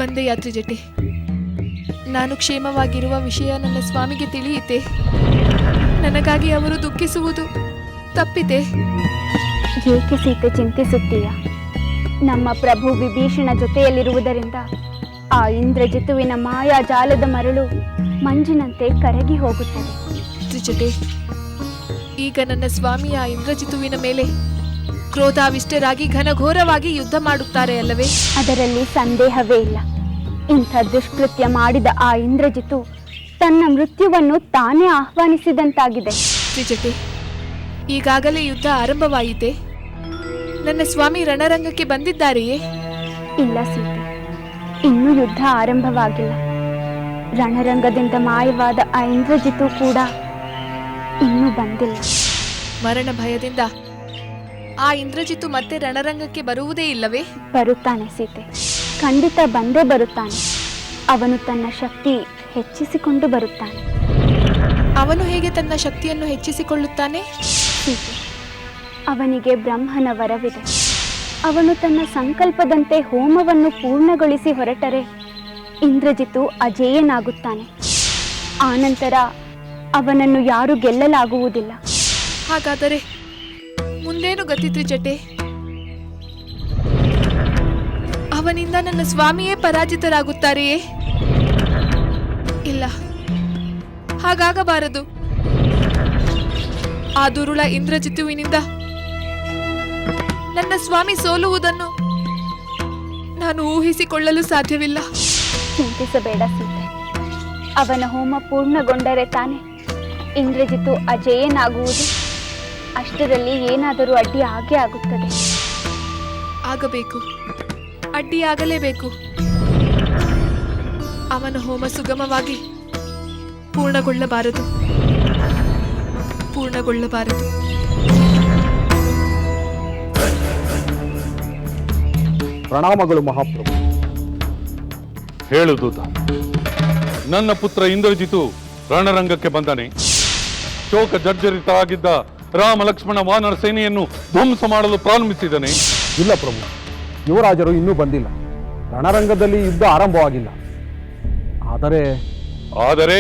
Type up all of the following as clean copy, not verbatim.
ಬಂದೆ ಯಾತ್ರಿ ಜಟೆ. ನಾನು ಕ್ಷೇಮವಾಗಿರುವ ವಿಷಯ ನನ್ನ ಸ್ವಾಮಿಗೆ ತಿಳಿಯಿತೆ. ನನಗಾಗಿ ಅವರು ದುಃಖಿಸುವುದು ತಪ್ಪಿತೆ. ಏಕೆ ಸೀತೆ ಚಿಂತಿಸುತ್ತೀಯ? ನಮ್ಮ ಪ್ರಭು ವಿಭೀಷಣ ಜೊತೆಯಲ್ಲಿರುವುದರಿಂದ ಆ ಇಂದ್ರಜಿತುವಿನ ಮಾಯಾಜಾಲದ ಮರಳು ಮಂಜಿನಂತೆ ಕರಗಿ ಹೋಗುತ್ತದೆ. ತ್ರಿಜಟೆ, ಈಗ ನನ್ನ ಸ್ವಾಮಿ ಆ ಇಂದ್ರಜಿತುವಿನ ಮೇಲೆ ಕ್ರೋಧಾವಿಷ್ಟರಾಗಿ ಘನಘೋರವಾಗಿ ಯುದ್ಧ ಮಾಡುತ್ತಾರೆ ಅಲ್ಲವೇ? ಅದರಲ್ಲಿ ಸಂದೇಹವೇ ಇಲ್ಲ. ಇಂಥ ದುಷ್ಕೃತ್ಯ ಮಾಡಿದ ಆ ಇಂದ್ರಜಿತು ತನ್ನ ಮೃತ್ಯುವನ್ನು ತಾನೇ ಆಹ್ವಾನಿಸಿದಂತಾಗಿದೆ. ತ್ರಿಜಟೆ, ಈಗಾಗಲೇ ಯುದ್ಧ ಆರಂಭವಾಯಿತೆ. ನನ್ನ ಸ್ವಾಮಿ ರಣರಂಗಕ್ಕೆ ಬಂದಿದ್ದಾರೆಯೇ? ಇಲ್ಲ ಸೀತೆ, ಇನ್ನೂ ಯುದ್ಧ ಆರಂಭವಾಗಿಲ್ಲ. ರಣರಂಗದಿಂದ ಮಾಯವಾದ ಆ ಇಂದ್ರಜಿತು ಕೂಡ ಇನ್ನೂ ಬಂದಿಲ್ಲ. ಮರಣ ಭಯದಿಂದ ಆ ಇಂದ್ರಜಿತು ಮತ್ತೆ ರಣರಂಗಕ್ಕೆ ಬರುವುದೇ ಇಲ್ಲವೇ? ಬರುತ್ತಾನೆ ಸೀತೆ, ಖಂಡಿತ ಬಂದೇ ಬರುತ್ತಾನೆ. ಅವನು ತನ್ನ ಶಕ್ತಿ ಹೆಚ್ಚಿಸಿಕೊಂಡು ಬರುತ್ತಾನೆ. ಅವನು ಹೇಗೆ ತನ್ನ ಶಕ್ತಿಯನ್ನು ಹೆಚ್ಚಿಸಿಕೊಳ್ಳುತ್ತಾನೆ? ಸೀತೆ, ಅವನಿಗೆ ಬ್ರಹ್ಮನ ವರವಿದೆ. ಅವನು ತನ್ನ ಸಂಕಲ್ಪದಂತೆ ಹೋಮವನ್ನು ಪೂರ್ಣಗೊಳಿಸಿ ಹೊರಟರೆ ಇಂದ್ರಜಿತು ಅಜೇಯನಾಗುತ್ತಾನೆ. ಆನಂತರ ಅವನನ್ನು ಯಾರು ಗೆಲ್ಲಲಾಗುವುದಿಲ್ಲ. ಹಾಗಾದರೆ ಮುಂದೇನು ಗತಿ ತ್ರಿಜಟೆ? ಅವನಿಂದ ನನ್ನ ಸ್ವಾಮಿಯೇ ಪರಾಜಿತರಾಗುತ್ತಾರೆಯೇ? ಇಲ್ಲ, ಹಾಗಾಗಬಾರದು. ಆ ದುರುಳ ಇಂದ್ರಜಿತುವಿನಿಂದ ನನ್ನ ಸ್ವಾಮಿ ಸೋಲುವುದನ್ನು ನಾನು ಊಹಿಸಿಕೊಳ್ಳಲು ಸಾಧ್ಯವಿಲ್ಲ. ಚಿಂತಿಸಬೇಡ ಸೀತೆ, ಅವನ ಹೋಮ ಪೂರ್ಣಗೊಂಡರೆ ತಾನೆ ಇಂದ್ರಜಿತು ಅಜೇಯನಾಗುವುದು. ಅಷ್ಟರಲ್ಲಿ ಏನಾದರೂ ಅಡ್ಡಿ ಆಗೇ ಆಗುತ್ತದೆ. ಆಗಬೇಕು, ಅಡ್ಡಿಯಾಗಲೇಬೇಕು. ಅವನ ಹೋಮ ಸುಗಮವಾಗಿ ಪೂರ್ಣಗೊಳ್ಳಬಾರದು. ಪ್ರಣಾಮಗಳು ಮಹಾಪ್ರಭು. ಹೇಳು ದೂತ, ನನ್ನ ಪುತ್ರ ಇಂದ್ರಜಿತು ರಣರಂಗಕ್ಕೆ ಬಂದನೆ. ಶೋಕ ಜರ್ಜರಿತರಾಗಿದ್ದ ರಾಮ ಲಕ್ಷ್ಮಣ ವಾನರ ಸೇನೆಯನ್ನು ಧ್ವಂಸ ಮಾಡಲು ಪ್ರಾರಂಭಿಸಿದನೆ. ಇಲ್ಲ ಪ್ರಭು, ಯುವರಾಜರು ಇನ್ನೂ ಬಂದಿಲ್ಲ. ರಣರಂಗದಲ್ಲಿ ಯುದ್ಧ ಆರಂಭವಾಗಿಲ್ಲ. ಆದರೆ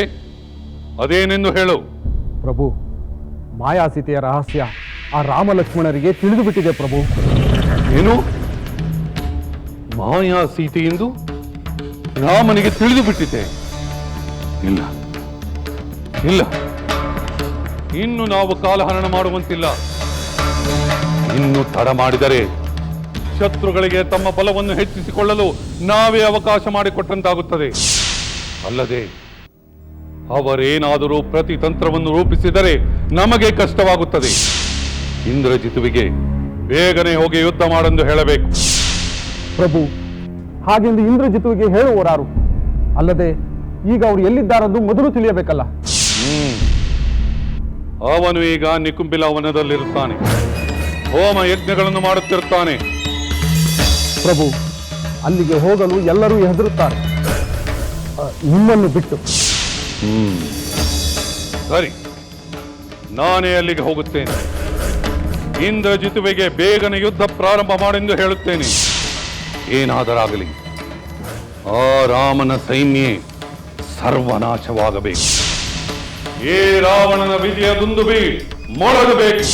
ಅದೇನೆಂದು ಹೇಳು. ಪ್ರಭು, ಮಾಯಾಸೀತೆಯ ರಹಸ್ಯ ಆ ರಾಮ ಲಕ್ಷ್ಮಣರಿಗೆ ತಿಳಿದು ಬಿಟ್ಟಿದೆ ಪ್ರಭು. ಏನು? ಮಾಯಾ ಸೀತೆಯೆಂದು ರಾಮನಿಗೆ ತಿಳಿದು ಬಿಟ್ಟಿದೆ? ಇಲ್ಲ ಇಲ್ಲ, ಇನ್ನು ನಾವು ಕಾಲಹರಣ ಮಾಡುವಂತಿಲ್ಲ. ಇನ್ನು ತಡ ಮಾಡಿದರೆ ಶತ್ರುಗಳಿಗೆ ತಮ್ಮ ಬಲವನ್ನು ಹೆಚ್ಚಿಸಿಕೊಳ್ಳಲು ನಾವೇ ಅವಕಾಶ ಮಾಡಿಕೊಟ್ಟಂತಾಗುತ್ತದೆ. ಅಲ್ಲದೆ ಅವರೇನಾದರೂ ಪ್ರತಿತಂತ್ರವನ್ನು ರೂಪಿಸಿದರೆ ನಮಗೆ ಕಷ್ಟವಾಗುತ್ತದೆ. ಇಂದ್ರಜಿತುವಿಗೆ ಬೇಗನೆ ಹೋಗಿ ಯುದ್ಧ ಮಾಡೆಂದು ಹೇಳಬೇಕು. ಪ್ರಭು, ಹಾಗೆಂದು ಇಂದ್ರಜಿತುವಿಗೆ ಹೇಳುವರಾರು? ಅಲ್ಲದೆ ಈಗ ಅವರು ಎಲ್ಲಿದ್ದಾರೆಂದು ಮೊದಲು ತಿಳಿಯಬೇಕಲ್ಲ. ಅವನು ಈಗ ನಿಕುಂಬಿಲ ವನದಲ್ಲಿರುತ್ತಾನೆ. ಹೋಮ ಯಜ್ಞಗಳನ್ನು ಮಾಡುತ್ತಿರುತ್ತಾನೆ. ಪ್ರಭು, ಅಲ್ಲಿಗೆ ಹೋಗಲು ಎಲ್ಲರೂ ಹೆದರುತ್ತಾರೆ, ನಿಮ್ಮನ್ನು ಬಿಟ್ಟು. ಸರಿ, ನಾನೇ ಅಲ್ಲಿಗೆ ಹೋಗುತ್ತೇನೆ. ಇಂದ್ರಜಿತುವಿಗೆ ಬೇಗನೆ ಯುದ್ಧ ಪ್ರಾರಂಭ ಮಾಡೆಂದು ಹೇಳುತ್ತೇನೆ. ಏನಾದರಾಗಲಿ ಆ ರಾಮನ ಸೈನ್ಯ ಸರ್ವನಾಶವಾಗಬೇಕು. ಏ ರಾವಣನ ವಿಜಯ ದುಂದುಬಿ ಮೊಳಗಬೇಕು.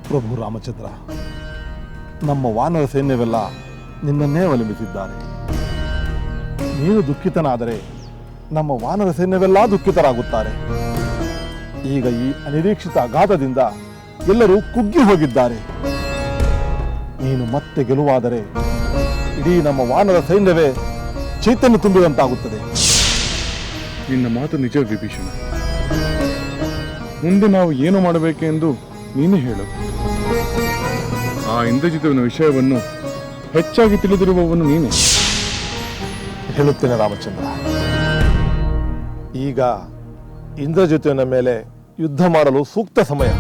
ಪ್ರಭು ರಾಮಚಂದ್ರ, ನಮ್ಮ ವಾನರ ಸೈನ್ಯವೆಲ್ಲ ನಿನ್ನನ್ನೇ ಅವಲಂಬಿಸಿದ್ದಾರೆ. ನೀನು ದುಃಖಿತನಾದರೆ ನಮ್ಮ ವಾನರ ಸೈನ್ಯವೆಲ್ಲ ದುಃಖಿತರಾಗುತ್ತಾರೆ. ಈಗ ಈ ಅನಿರೀಕ್ಷಿತ ಆಘಾತದಿಂದ ಎಲ್ಲರೂ ಕುಗ್ಗಿ ಹೋಗಿದ್ದಾರೆ. ನೀನು ಮತ್ತೆ ಗೆಲುವಾದರೆ ಇಡೀ ನಮ್ಮ ವಾನರ ಸೈನ್ಯವೇ ಚೈತನ್ಯ ತುಂಬಿದಂತಾಗುತ್ತದೆ. ನಿನ್ನ ಮಾತು ನಿಜ ವಿಭೀಷಣ. ಮುಂದೆ ನಾವು ಏನು ಮಾಡಬೇಕೆಂದು ನೀನೇ ಹೇಳು. ಆ ಇಂದ್ರಜಿತುವಿನ ವಿಷಯವನ್ನು ಹೆಚ್ಚಾಗಿ ತಿಳಿದಿರುವವನು ನೀನು. ಹೇಳುತ್ತೇನೆ ರಾಮಚಂದ್ರ. ಈಗ ಇಂದ್ರಜಿತುವಿನ ಮೇಲೆ ಯುದ್ಧ ಮಾಡಲು ಸೂಕ್ತ ಸಮಯ.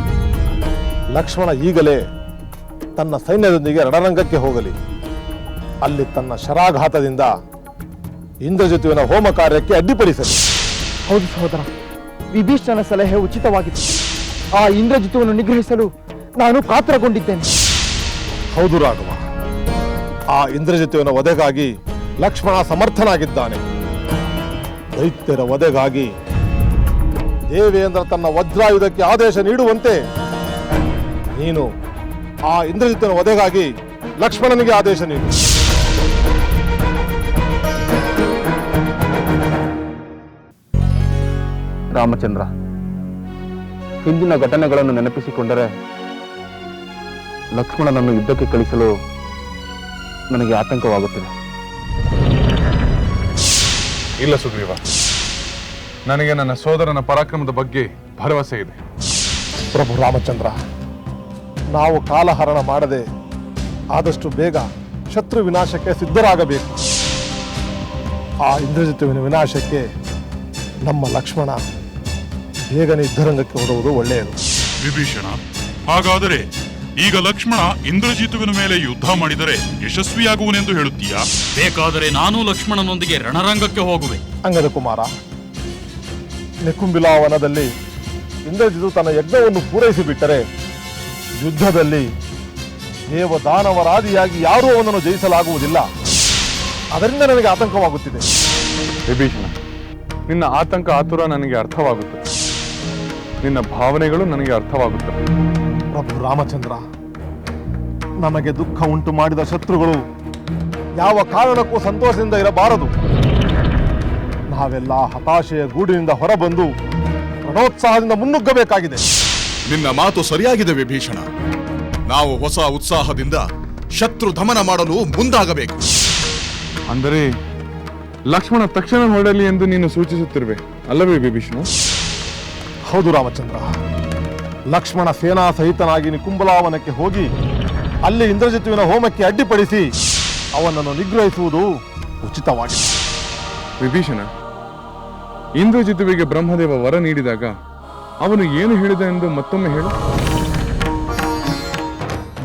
ಲಕ್ಷ್ಮಣ ಈಗಲೇ ತನ್ನ ಸೈನ್ಯದೊಂದಿಗೆ ರಣರಂಗಕ್ಕೆ ಹೋಗಲಿ. ಅಲ್ಲಿ ತನ್ನ ಶರಾಘಾತದಿಂದ ಇಂದ್ರಜಿತುವಿನ ಹೋಮ ಕಾರ್ಯಕ್ಕೆ ಅಡ್ಡಿಪಡಿಸಲಿ. ಹೌದು ಸಹೋದರ, ವಿಭೀಷಣನ ಸಲಹೆ ಉಚಿತವಾಗಿತ್ತು. ಆ ಇಂದ್ರಜಿತುವನ್ನು ನಿಗ್ರಹಿಸಲು ನಾನು ಕಾತರಗೊಂಡಿದ್ದೇನೆ. ಹೌದು ರಾಘವ, ಆ ಇಂದ್ರಜಿತುವಿನ ವಧೆಗಾಗಿ ಲಕ್ಷ್ಮಣ ಸಮರ್ಥನಾಗಿದ್ದಾನೆ. ದೈತ್ಯರ ವಧೆಗಾಗಿ ದೇವೇಂದ್ರ ತನ್ನ ವಜ್ರಾಯುಧಕ್ಕೆ ಆದೇಶ ನೀಡುವಂತೆ ನೀನು ಆ ಇಂದ್ರಜಿತುವಿನ ವಧೆಗಾಗಿ ಲಕ್ಷ್ಮಣನಿಗೆ ಆದೇಶ ನೀಡು. ರಾಮಚಂದ್ರ, ಹಿಂದಿನ ಘಟನೆಗಳನ್ನು ನೆನಪಿಸಿಕೊಂಡರೆ ಲಕ್ಷ್ಮಣನನ್ನು ಯುದ್ಧಕ್ಕೆ ಕಳಿಸಲು ನನಗೆ ಆತಂಕವಾಗುತ್ತದೆ. ಇಲ್ಲ ಸುಗ್ರೀವ, ನನಗೆ ನನ್ನ ಸೋದರನ ಪರಾಕ್ರಮದ ಬಗ್ಗೆ ಭರವಸೆ ಇದೆ. ಪ್ರಭು ರಾಮಚಂದ್ರ, ನಾವು ಕಾಲಹರಣ ಮಾಡದೆ ಆದಷ್ಟು ಬೇಗ ಶತ್ರು ವಿನಾಶಕ್ಕೆ ಸಿದ್ಧರಾಗಬೇಕು. ಆ ಇಂದ್ರಜಿತುವಿನ ವಿನಾಶಕ್ಕೆ ನಮ್ಮ ಲಕ್ಷ್ಮಣ ಬೇಗನೆ ಯುದ್ಧರಂಗಕ್ಕೆ ಹೊರಡುವುದು ಒಳ್ಳೆಯದು. ವಿಭೀಷಣ, ಹಾಗಾದರೆ ಈಗ ಲಕ್ಷ್ಮಣ ಇಂದ್ರಜಿತುವಿನ ಮೇಲೆ ಯುದ್ಧ ಮಾಡಿದರೆ ಯಶಸ್ವಿಯಾಗುವನೆಂದು ಹೇಳುತ್ತೀಯಾ? ಬೇಕಾದರೆ ನಾನು ಲಕ್ಷ್ಮಣನೊಂದಿಗೆ ರಣರಂಗಕ್ಕೆ ಹೋಗುವೆ. ಅಂಗದ ಕುಮಾರ, ನಿಕುಂಬಿಲಾವನದಲ್ಲಿ ಇಂದ್ರಜಿತು ತನ್ನ ಯಜ್ಞವನ್ನು ಪೂರೈಸಿಬಿಟ್ಟರೆ ಯುದ್ಧದಲ್ಲಿ ದೇವದಾನವರಾದಿಯಾಗಿ ಯಾರೂ ಅವನನ್ನು ಜಯಿಸಲಾಗುವುದಿಲ್ಲ. ಅದರಿಂದ ನನಗೆ ಆತಂಕವಾಗುತ್ತಿದೆ. ವಿಭೀಷಣ, ನಿನ್ನ ಆತಂಕ ಆತುರ ನನಗೆ ಅರ್ಥವಾಗುತ್ತದೆ. ನಿನ್ನ ಭಾವನೆಗಳು ನನಗೆ ಅರ್ಥವಾಗುತ್ತವೆ. ಪ್ರಭು ರಾಮಚಂದ್ರ, ನಮಗೆ ದುಃಖ ಉಂಟು ಮಾಡಿದ ಶತ್ರುಗಳು ಯಾವ ಕಾರಣಕ್ಕೂ ಸಂತೋಷದಿಂದ ಇರಬಾರದು. ನಾವೆಲ್ಲ ಹತಾಶೆಯ ಗೂಡಿನಿಂದ ಹೊರಬಂದು ರಣೋತ್ಸಾಹದಿಂದ ಮುನ್ನುಗ್ಗಬೇಕಾಗಿದೆ. ನಿನ್ನ ಮಾತು ಸರಿಯಾಗಿದೆ ವಿಭೀಷಣ. ನಾವು ಹೊಸ ಉತ್ಸಾಹದಿಂದ ಶತ್ರು ದಮನ ಮಾಡಲು ಮುಂದಾಗಬೇಕು. ಅಂದರೆ ಲಕ್ಷ್ಮಣ ತಕ್ಷಣ ಹೊರಡಲಿ ಎಂದು ನೀನು ಸೂಚಿಸುತ್ತಿರುವೆ ಅಲ್ಲವೇ ವಿಭೀಷಣ? ಹೌದು ರಾಮಚಂದ್ರ. ಲಕ್ಷ್ಮಣ ಸೇನಾ ಸಹಿತನಾಗಿ ನಿಕುಂಬಲಾವನಕ್ಕೆ ಹೋಗಿ ಅಲ್ಲಿ ಇಂದ್ರಜಿತುವಿನ ಹೋಮಕ್ಕೆ ಅಡ್ಡಿಪಡಿಸಿ ಅವನನ್ನು ನಿಗ್ರಹಿಸುವುದು ಉಚಿತವಾಗಿದೆ. ವಿಭೀಷಣ, ಇಂದ್ರಜಿತುವಿಗೆ ಬ್ರಹ್ಮದೇವ ವರ ನೀಡಿದಾಗ ಅವನು ಏನು ಹೇಳಿದ ಎಂದು ಮತ್ತೊಮ್ಮೆ ಹೇಳು.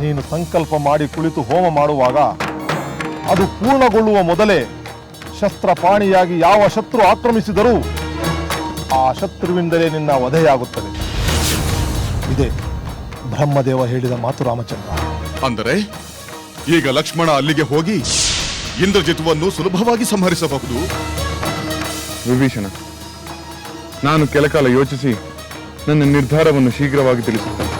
ನೀನು ಸಂಕಲ್ಪ ಮಾಡಿ ಕುಳಿತು ಹೋಮ ಮಾಡುವಾಗ ಅದು ಪೂರ್ಣಗೊಳ್ಳುವ ಮೊದಲೇ ಶಸ್ತ್ರಪಾಣಿಯಾಗಿ ಯಾವ ಶತ್ರು ಆಕ್ರಮಿಸಿದರೂ ಆ ಶತ್ರುವಿಂದಲೇ ನಿನ್ನ ವಧೆಯಾಗುತ್ತದೆ. ಇದೇ ಬ್ರಹ್ಮದೇವ ಹೇಳಿದ ಮಾತು ರಾಮಚಂದ್ರ. ಅಂದರೆ ಈಗ ಲಕ್ಷ್ಮಣ ಅಲ್ಲಿಗೆ ಹೋಗಿ ಇಂದ್ರಜಿತುವನ್ನು ಸುಲಭವಾಗಿ ಸಂಹರಿಸಬಹುದು. ವಿಭೀಷಣ, ನಾನು ಕೆಲಕಾಲ ಯೋಚಿಸಿ ನನ್ನ ನಿರ್ಧಾರವನ್ನು ಶೀಘ್ರವಾಗಿ ತಿಳಿಸುತ್ತೇನೆ.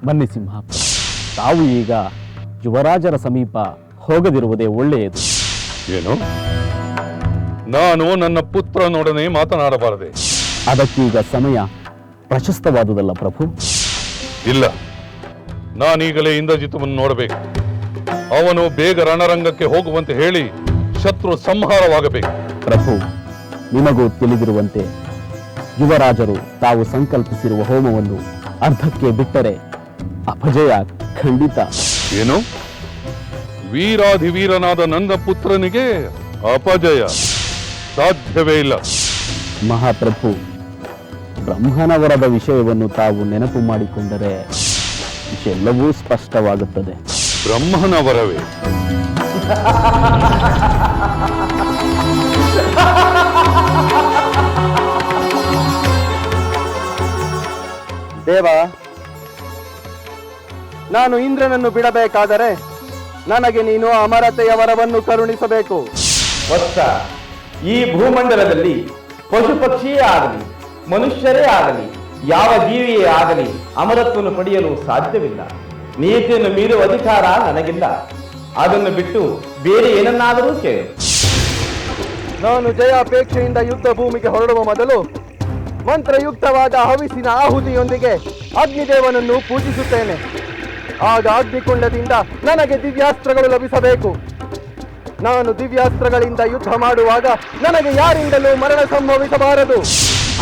ಬನ್ನಿ ಸಿಂಹಾಪುರ, ತಾವು ಈಗ ಯುವರಾಜರ ಸಮೀಪ ಹೋಗದಿರುವುದೇ ಒಳ್ಳೆಯದು. ಏನು? ನಾನು ನನ್ನ ಪುತ್ರನೊಡನೆ ಮಾತನಾಡಬಾರದೆ? ಅದಕ್ಕೀಗ ಸಮಯ ಪ್ರಶಸ್ತವಾದುದಲ್ಲ ಪ್ರಭು. ಇಲ್ಲ, ನಾನೀಗಲೇ ಇಂದ್ರಜಿತುವನ್ನು ನೋಡಬೇಕು. ಅವನು ಬೇಗ ರಣರಂಗಕ್ಕೆ ಹೋಗುವಂತೆ ಹೇಳಿ ಶತ್ರು ಸಂಹಾರವಾಗಬೇಕು. ಪ್ರಭು, ನಿಮಗೂ ತಿಳಿದಿರುವಂತೆ ಯುವರಾಜರು ತಾವು ಸಂಕಲ್ಪಿಸಿರುವ ಹೋಮವನ್ನು ಅರ್ಧಕ್ಕೆ ಬಿಟ್ಟರೆ ಅಪಜಯ ಖಂಡಿತ. ಏನು? ವೀರಾಧಿವೀರನಾದ ನನ್ನ ಪುತ್ರನಿಗೆ ಅಪಜಯ ಸಾಧ್ಯವೇ ಇಲ್ಲ. ಮಹಾಪ್ರಭು, ಬ್ರಹ್ಮನವರದ ವಿಷಯವನ್ನು ತಾವು ನೆನಪು ಮಾಡಿಕೊಂಡರೆ ಎಲ್ಲವೂ ಸ್ಪಷ್ಟವಾಗುತ್ತದೆ. ಬ್ರಹ್ಮನವರವೇ? ದೇವ, ನಾನು ಇಂದ್ರನನ್ನು ಬಿಡಬೇಕಾದರೆ ನನಗೆ ನೀನು ಅಮರತೆಯ ವರವನ್ನು ಕರುಣಿಸಬೇಕು. ವತ್ಸ, ಈ ಭೂಮಂಡಲದಲ್ಲಿ ಪಶು ಪಕ್ಷಿಯೇ ಆಗಲಿ ಮನುಷ್ಯರೇ ಆಗಲಿ ಯಾವ ಜೀವಿಯೇ ಆಗಲಿ ಅಮರತ್ವವನ್ನು ಪಡೆಯಲು ಸಾಧ್ಯವಿಲ್ಲ. ನೀತಿಯನ್ನು ಮೀರುವ ಅಧಿಕಾರ ನನಗಿಲ್ಲ. ಅದನ್ನು ಬಿಟ್ಟು ಬೇರೆ ಏನನ್ನಾದರೂ ಕೇಳು. ನಾನು ಜಯಾಪೇಕ್ಷೆಯಿಂದ ಯುದ್ಧ ಭೂಮಿಗೆ ಹೊರಡುವ ಮೊದಲು ಮಂತ್ರಯುಕ್ತವಾದ ಹವಿಸಿನ ಆಹುತಿಯೊಂದಿಗೆ ಅಗ್ನಿದೇವನನ್ನು ಪೂಜಿಸುತ್ತೇನೆ. ಆಗ ಅಗ್ನಿಕುಂಡದಿಂದ ನನಗೆ ದಿವ್ಯಾಸ್ತ್ರಗಳು ಲಭಿಸಬೇಕು. ನಾನು ದಿವ್ಯಾಸ್ತ್ರಗಳಿಂದ ಯುದ್ಧ ಮಾಡುವಾಗ ನನಗೆ ಯಾರಿಂದಲೂ ಮರಣ ಸಂಭವಿಸಬಾರದು.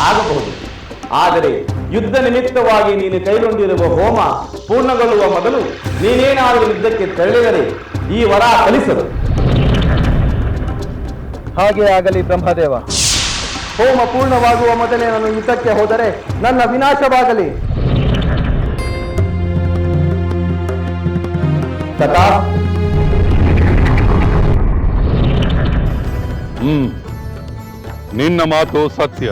ಆಗಬಹುದು, ಆದರೆ ಯುದ್ಧ ನಿಮಿತ್ತವಾಗಿ ನೀನು ಕೈಗೊಂಡಿರುವ ಹೋಮ ಪೂರ್ಣಗೊಳ್ಳುವ ಮೊದಲು ನೀನೇನಾದರೂ ಯುದ್ಧಕ್ಕೆ ತೆರಳಿದರೆ ಈ ವರ ಫಲಿಸದು. ಹಾಗೆ ಆಗಲಿ ಬ್ರಹ್ಮದೇವ. ಹೋಮ ಪೂರ್ಣವಾಗುವ ಮೊದಲೇ ನಾನು ಯುದ್ಧಕ್ಕೆ ಹೋದರೆ ನನ್ನ ವಿನಾಶವಾಗಲಿ. ತಥಾ ನಿನ್ನ ಮಾತು ಸತ್ಯ.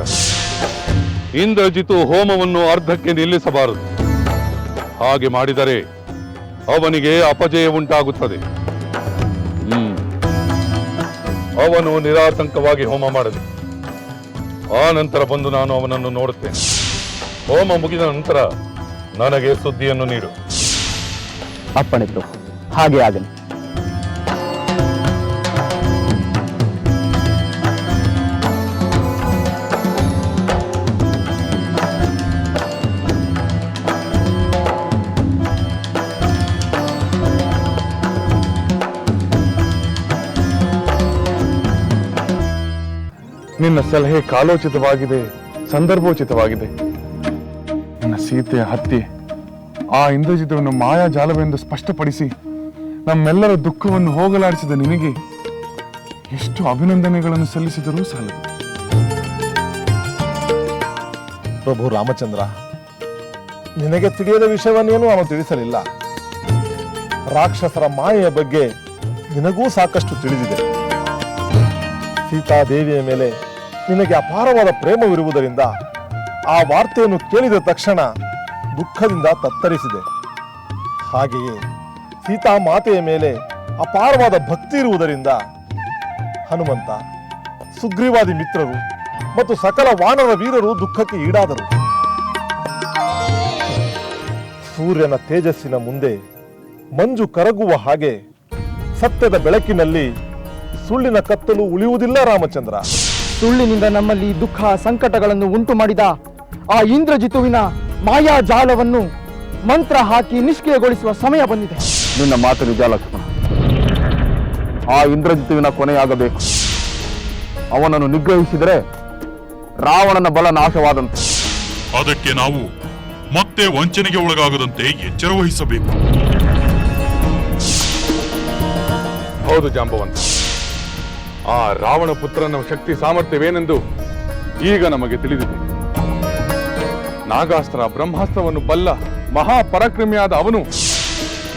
ಇಂದ್ರಜಿತು ಹೋಮವನ್ನು ಅರ್ಧಕ್ಕೆ ನಿಲ್ಲಿಸಬಾರದು. ಹಾಗೆ ಮಾಡಿದರೆ ಅವನಿಗೆ ಅಪಜಯ ಉಂಟಾಗುತ್ತದೆ. ಅವನು ನಿರಾತಂಕವಾಗಿ ಹೋಮ ಮಾಡಲಿ. ಆ ನಂತರ ಬಂದು ನಾನು ಅವನನ್ನು ನೋಡುತ್ತೇನೆ. ಹೋಮ ಮುಗಿದ ನಂತರ ನನಗೆ ಸುದ್ದಿಯನ್ನು ನೀಡು. ಅಪ್ಪಣೆ ಪ್ರಭು, ಹಾಗೆ ಆಗಲಿ. ನಿನ್ನ ಸಲಹೆ ಕಾಲೋಚಿತವಾಗಿದೆ, ಸಂದರ್ಭೋಚಿತವಾಗಿದೆ. ನನ್ನ ಸೀತೆಯ ಹತ್ಯೆ ಆ ಇಂದ್ರಜಿತವನ್ನು ಮಾಯಾಜಾಲವೆಂದು ಸ್ಪಷ್ಟಪಡಿಸಿ ನಮ್ಮೆಲ್ಲರ ದುಃಖವನ್ನು ಹೋಗಲಾಡಿಸಿದ ನಿನಗೆ ಎಷ್ಟು ಅಭಿನಂದನೆಗಳನ್ನು ಸಲ್ಲಿಸಿದರೂ ಸಾಲದು. ಪ್ರಭು ರಾಮಚಂದ್ರ, ನಿನಗೆ ತಿಳಿಯದ ವಿಷಯವನ್ನೇನು ಅವನು ತಿಳಿಸಲಿಲ್ಲ. ರಾಕ್ಷಸರ ಮಾಯೆಯ ಬಗ್ಗೆ ನಿನಗೂ ಸಾಕಷ್ಟು ತಿಳಿದಿದೆ. ಸೀತಾದೇವಿಯ ಮೇಲೆ ನಿನಗೆ ಅಪಾರವಾದ ಪ್ರೇಮವಿರುವುದರಿಂದ ಆ ವಾರ್ತೆಯನ್ನು ಕೇಳಿದ ತಕ್ಷಣ ದುಃಖದಿಂದ ತತ್ತರಿಸಿದೆ. ಹಾಗೆಯೇ ಸೀತಾ ಮಾತೆಯ ಮೇಲೆ ಅಪಾರವಾದ ಭಕ್ತಿ ಇರುವುದರಿಂದ ಹನುಮಂತ, ಸುಗ್ರೀವಾದಿ ಮಿತ್ರರು ಮತ್ತು ಸಕಲ ವಾನರ ವೀರರು ದುಃಖಕ್ಕೆ ಈಡಾದರು. ಸೂರ್ಯನ ತೇಜಸ್ಸಿನ ಮುಂದೆ ಮಂಜು ಕರಗುವ ಹಾಗೆ ಸತ್ಯದ ಬೆಳಕಿನಲ್ಲಿ ಸುಳ್ಳಿನ ಕತ್ತಲು ಉಳಿಯುವುದಿಲ್ಲ ರಾಮಚಂದ್ರ. ಸುಳ್ಳಿನಿಂದ ನಮ್ಮಲ್ಲಿ ದುಃಖ ಸಂಕಟಗಳನ್ನು ಉಂಟು ಮಾಡಿದ ಆ ಇಂದ್ರಜಿತುವಿನ ಮಾಯಾಜಾಲವನ್ನು ಮಂತ್ರ ಹಾಕಿ ನಿಷ್ಕ್ರಿಯಗೊಳಿಸುವ ಸಮಯ ಬಂದಿದೆ. ನಿನ್ನ ಮಾತು ನಿಜ ಲಕ್ಷ್ಮಣ. ಆ ಇಂದ್ರಜಿತುವಿನ ಕೊನೆಯಾಗಬೇಕು. ಅವನನ್ನು ನಿಗ್ರಹಿಸಿದರೆ ರಾವಣನ ಬಲ ನಾಶವಾದಂತೆ. ಅದಕ್ಕೆ ನಾವು ಮತ್ತೆ ವಂಚನೆಗೆ ಒಳಗಾಗದಂತೆ ಎಚ್ಚರ ವಹಿಸಬೇಕು. ಹೌದು ಜಾಂಬವಂತ, ಆ ರಾವಣ ಪುತ್ರನ ಶಕ್ತಿ ಸಾಮರ್ಥ್ಯವೇನೆಂದು ಈಗ ನಮಗೆ ತಿಳಿದಿದೆ. ನಾಗಾಸ್ತ್ರ ಬ್ರಹ್ಮಾಸ್ತ್ರವನ್ನು ಬಲ್ಲ ಮಹಾಪರಾಕ್ರಮಿಯಾದ ಅವನು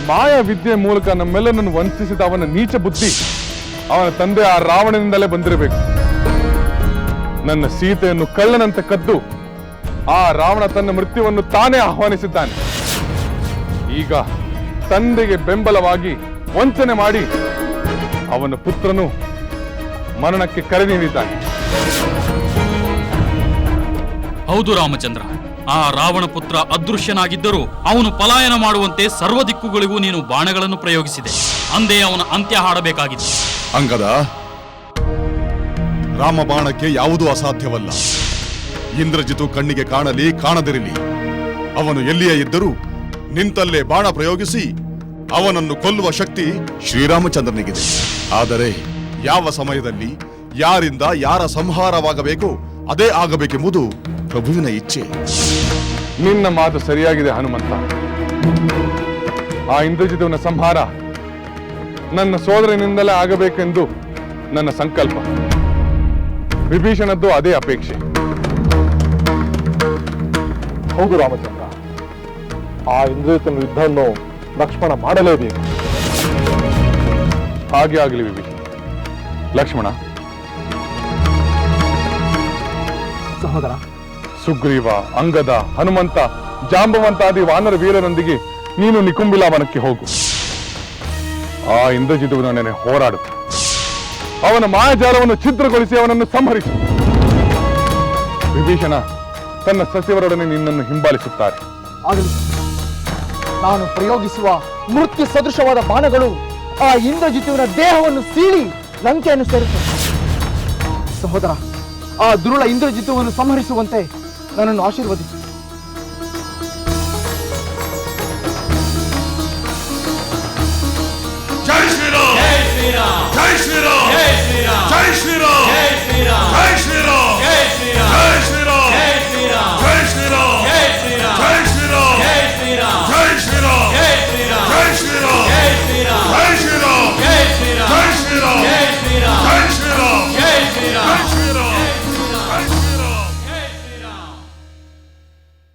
ಮಾಯಾ ವಿದ್ಯೆ ಮೂಲಕ ನಮ್ಮೆಲ್ಲರನ್ನು ವಂಚಿಸಿದ ಅವನ ನೀಚ ಬುದ್ಧಿ ಅವನ ತಂದೆ ಆ ರಾವಣನಿಂದಲೇ ಬಂದಿರಬೇಕು. ನನ್ನ ಸೀತೆಯನ್ನು ಕಳ್ಳನಂತೆ ಕದ್ದು ಆ ರಾವಣ ತನ್ನ ಮೃತ್ಯುವನ್ನು ತಾನೇ ಆಹ್ವಾನಿಸಿದ್ದಾನೆ. ಈಗ ತಂದೆಗೆ ಬೆಂಬಲವಾಗಿ ವಂಚನೆ ಮಾಡಿ ಅವನ ಪುತ್ರನು ಮರಣಕ್ಕೆ ಕರೆ ನೀಡಿದ್ದಾನೆ. ಹೌದು ರಾಮಚಂದ್ರ, ಆ ರಾವಣ ಪುತ್ರ ಅದೃಶ್ಯನಾಗಿದ್ದರೂ ಅವನು ಪಲಾಯನ ಮಾಡುವಂತೆ ಸರ್ವ ದಿಕ್ಕುಗಳಿಗೂ ನೀನು ಬಾಣಗಳನ್ನು ಪ್ರಯೋಗಿಸಿದೆ. ಅಂದೇ ಅವನ ಅಂತ್ಯ ಹಾಡಬೇಕಾಗಿತ್ತು. ಅಂಗದ, ರಾಮಬಾಣಕ್ಕೆ ಯಾವುದೂ ಅಸಾಧ್ಯವಲ್ಲ. ಇಂದ್ರಜಿತು ಕಣ್ಣಿಗೆ ಕಾಣಲಿ ಕಾಣದಿರಲಿ, ಅವನು ಎಲ್ಲಿಯೇ ಇದ್ದರೂ ನಿಂತಲ್ಲೇ ಬಾಣ ಪ್ರಯೋಗಿಸಿ ಅವನನ್ನು ಕೊಲ್ಲುವ ಶಕ್ತಿ ಶ್ರೀರಾಮಚಂದ್ರನಿಗಿದೆ. ಆದರೆ ಯಾವ ಸಮಯದಲ್ಲಿ ಯಾರಿಂದ ಯಾರ ಸಂಹಾರವಾಗಬೇಕೋ ಅದೇ ಆಗಬೇಕೆಂಬುದು ಪ್ರಭುವಿನ ಇಚ್ಛೆ. ನಿನ್ನ ಮಾತು ಸರಿಯಾಗಿದೆ ಹನುಮಂತ. ಆ ಇಂದ್ರಜಿತುವಿನ ಸಂಹಾರ ನನ್ನ ಸೋದರನಿಂದಲೇ ಆಗಬೇಕೆಂದು ನನ್ನ ಸಂಕಲ್ಪ. ವಿಭೀಷಣದ್ದು ಅದೇ ಅಪೇಕ್ಷೆ. ಹೌದು ರಾಮಚಂದ್ರ, ಆ ಇಂದ್ರಜಿತನ ಯುದ್ಧವನ್ನು ಲಕ್ಷ್ಮಣ ಮಾಡಲೇಬೇಕು. ಹಾಗೆ ಆಗಲಿ ವಿಭೀಷಣ. ಲಕ್ಷ್ಮಣ, ಸಹೋದರ, ಸುಗ್ರೀವ, ಅಂಗದ, ಹನುಮಂತ, ಜಾಂಬವಂತಾದಿ ವಾನರ ವೀರರೊಂದಿಗೆ ನೀನು ನಿಕುಂಬಿಲಾ ವನಕ್ಕೆ ಹೋಗು. ಆ ಇಂದ್ರಜಿತುವಿನ ನೆನೆ ಹೋರಾಡು. ಅವನ ಮಾಯಾಜಾಲವನ್ನು ಛಿದ್ರಗೊಳಿಸಿ ಅವನನ್ನು ಸಂಹರಿಸು. ವಿಭೀಷಣ ತನ್ನ ಸಚಿವರೊಡನೆ ನಿನ್ನನ್ನು ಹಿಂಬಾಲಿಸುತ್ತಾರೆ. ಆಗಲಿ. ನಾನು ಪ್ರಯೋಗಿಸುವ ಮೃತ್ಯು ಸದೃಶವಾದ ಬಾಣಗಳು ಆ ಇಂದ್ರಜಿತುವಿನ ದೇಹವನ್ನು ಸೀಳಿ ಲಂಕೆಯನ್ನು ಸೇರಿಸುತ್ತವೆ. ಸಹೋದರ, ಆ ದುರುಳ ಇಂದ್ರಜಿತುವನ್ನು ಸಂಹರಿಸುವಂತೆ ನನ್ನನ್ನು ಆಶೀರ್ವದಿಸಿ. ಜೈ ಶ್ರೀರಾಮ್. ಜೈ ಶ್ರೀರಾಮ್.